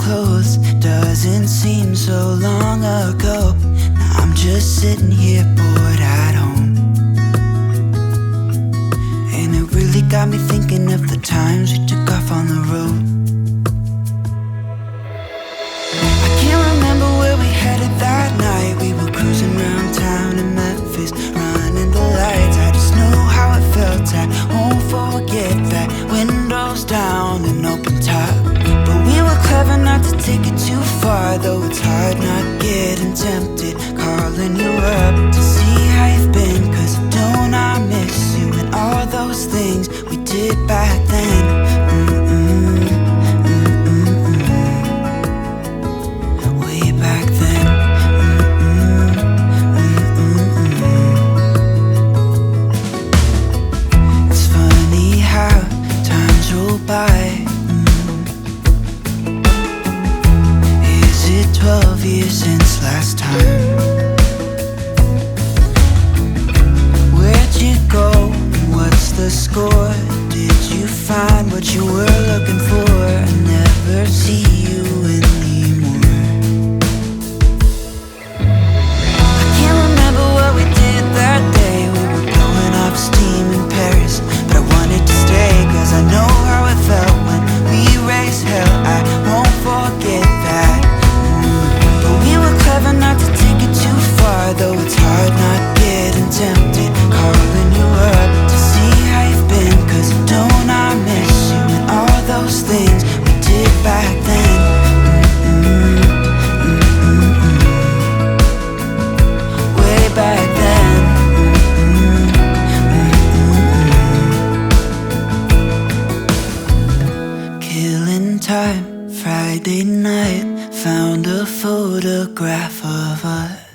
clothes. Doesn't seem so long ago. Now I'm just sitting here bored at home, and it really got me thinking of the times we took off on the road. I can't remember where we headed that night. We were cruising around town in Memphis, running the lights. I just know how it felt. I won't forget that. Windows down and open top. But we were clever not to take it too far, though it's hard not getting tempted. Calling you up to see how you've been, 'cause don't I miss you and all those things we did back then. Way back then. It's funny how times roll by. Is it 12 years since last time? Where'd you go? What's the score? Did you find what you were looking for? I never see you anymore. I can't remember what we did that day. We were blowing off steam in Paris, but I wanted to stay, 'cause I know how it felt when we raised hell. I won't forget that. But we were clever not to take it too far, though it's hard not getting tempted. Calling you up to see how you've been, 'cause don't I miss you and all those things we did back then. Way back then. Killing time, Friday night. Found a photograph of us.